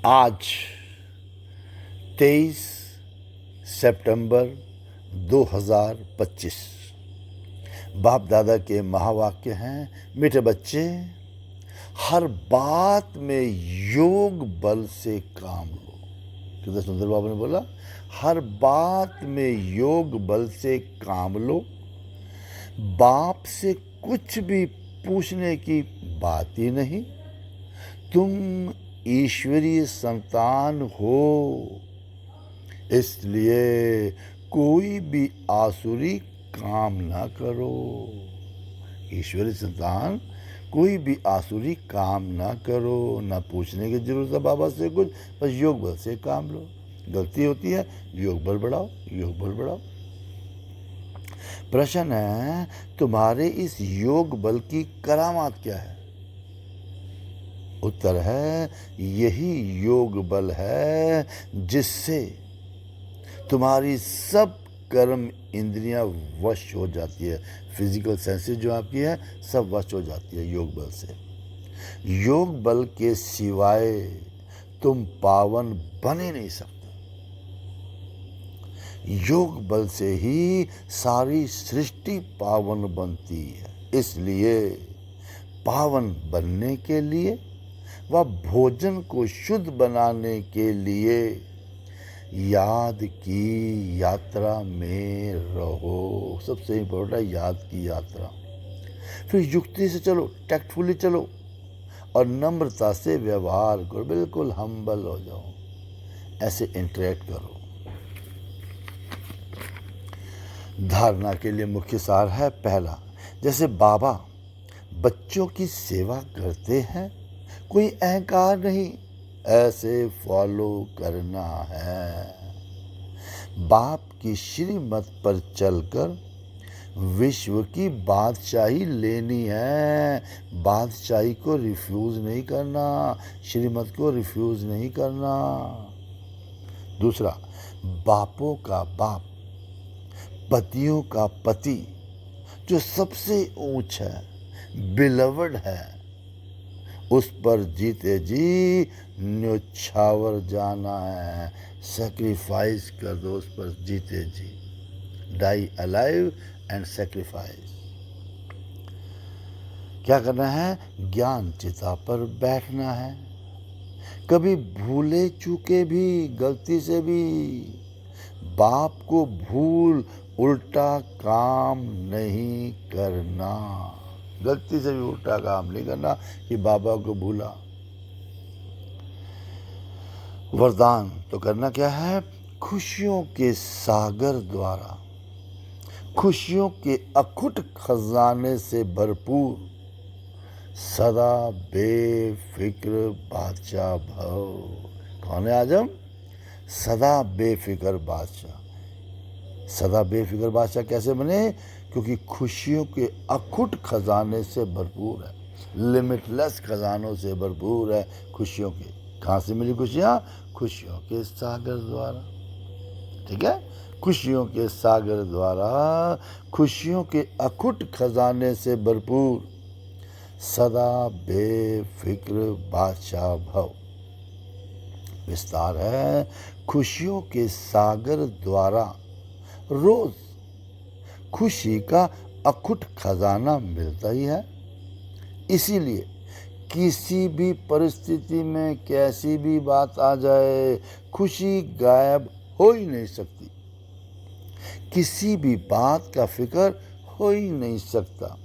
आज 23 सितंबर 2025 बाप दादा के महावाक्य हैं, मीठे बच्चे, हर बात में योग बल से काम लो। कितना सुंदर बाबा ने बोला, हर बात में योग बल से काम लो। बाप से कुछ भी पूछने की बात ही नहीं। तुम ईश्वरीय संतान हो, इसलिए कोई भी आसुरी काम ना करो। ईश्वरीय संतान, कोई भी आसुरी काम ना करो। ना पूछने की जरूरत है बाबा से कुछ, बस योग बल से काम लो। गलती होती है, योग बल बढ़ाओ, योग बल बढ़ाओ। प्रश्न है, तुम्हारे इस योग बल की करामात क्या है? उत्तर है, यही योग बल है जिससे तुम्हारी सब कर्म इंद्रियां वश हो जाती है। फिजिकल सेंसेस जो आपकी है सब वश हो जाती है योग बल से। योग बल के सिवाय तुम पावन बन ही नहीं सकते। योग बल से ही सारी सृष्टि पावन बनती है। इसलिए पावन बनने के लिए व भोजन को शुद्ध बनाने के लिए याद की यात्रा में रहो। सबसे इम्पोर्टेंट है याद की यात्रा। फिर युक्ति से चलो, टैक्टफुली चलो और नम्रता से व्यवहार करो। बिल्कुल हम्बल हो जाओ, ऐसे इंटरेक्ट करो। धारणा के लिए मुख्य सार है, पहला, जैसे बाबा बच्चों की सेवा करते हैं, कोई अहंकार नहीं, ऐसे फॉलो करना है। बाप की श्रीमत पर चलकर विश्व की बादशाही लेनी है। बादशाही को रिफ्यूज नहीं करना, श्रीमत को रिफ्यूज नहीं करना। दूसरा, बापों का बाप, पतियों का पति, जो सबसे ऊंच है, बिलवड है, उस पर जीते जी न्योछावर जाना है। सेक्रीफाइस कर दो उस पर जीते जी। Die alive and sacrifice. क्या करना है? ज्ञान चिता पर बैठना है। कभी भूले चूके भी, गलती से भी बाप को भूल उल्टा काम नहीं करना। गलती से भी उल्टा काम नहीं करना कि बाबा को भूला। वरदान तो करना क्या है? खुशियों के सागर द्वारा, खुशियों के अखुट खजाने से भरपूर सदा बेफिक्र बादशाह भव। कौन है आज हम? सदा बेफिक्र बादशाह। सदा बेफिक्र बादशाह कैसे बने? क्योंकि खुशियों के अखुट खजाने से भरपूर है, लिमिटलेस खजानों से भरपूर है खुशियों के। कहाँ से मिली खुशियाँ? खुशियों के सागर द्वारा। ठीक है, खुशियों के सागर द्वारा, खुशियों के अखुट खजाने से भरपूर सदा बेफिक्र बादशाह भव। विस्तार है, खुशियों के सागर द्वारा रोज खुशी का अखुट खजाना मिलता ही है। इसीलिए किसी भी परिस्थिति में कैसी भी बात आ जाए, खुशी गायब हो ही नहीं सकती। किसी भी बात का फिक्र हो ही नहीं सकता।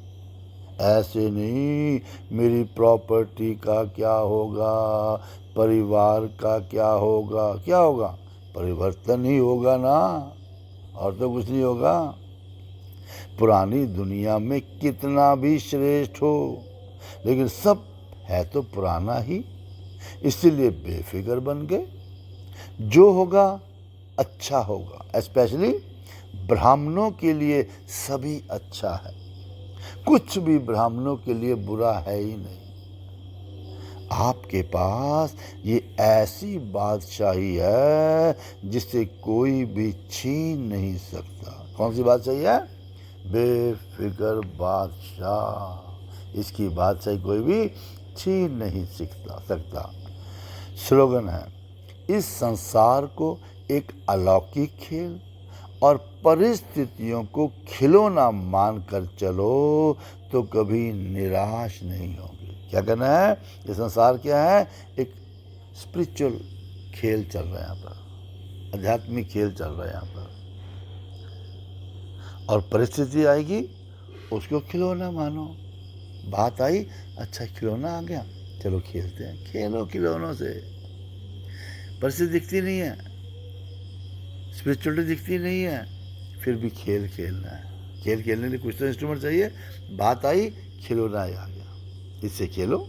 ऐसे नहीं, मेरी प्रॉपर्टी का क्या होगा, परिवार का क्या होगा। क्या होगा? परिवर्तन ही होगा ना, और तो कुछ नहीं होगा। पुरानी दुनिया में कितना भी श्रेष्ठ हो, लेकिन सब है तो पुराना ही। इसलिए बेफिक्र बन के जो होगा अच्छा होगा। स्पेशली ब्राह्मणों के लिए सभी अच्छा है, कुछ भी ब्राह्मणों के लिए बुरा है ही नहीं। आपके पास ये ऐसी बादशाही है जिसे कोई भी छीन नहीं सकता। कौन सी बादशाही है? बेफिक्र बादशाह। इसकी बादशाही कोई भी छीन नहीं सकता। स्लोगन है, इस संसार को एक अलौकिक खेल और परिस्थितियों को खिलौना मानकर चलो तो कभी निराश नहीं होगे। क्या करना है? ये संसार क्या है? एक स्पिरिचुअल खेल चल रहा है यहाँ पर, आध्यात्मिक खेल चल रहा है यहाँ पर, और परिस्थिति आएगी उसको खिलौना मानो। बात आई, अच्छा खिलौना आ गया, चलो खेलते हैं, खेलो खिलौनों से। परिस्थिति दिखती नहीं है, स्पिरिचुअलिटी दिखती नहीं है, फिर भी खेल खेलना है। खेल खेलने के लिए कुछ तो इंस्ट्रूमेंट चाहिए। बात आई, खिलौना आ गया, इससे खेलो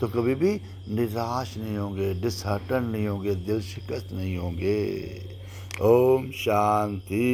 तो कभी भी निराश नहीं होंगे, डिसहार्टन नहीं होंगे, दिल शिकस्त नहीं होंगे। ओम शांति।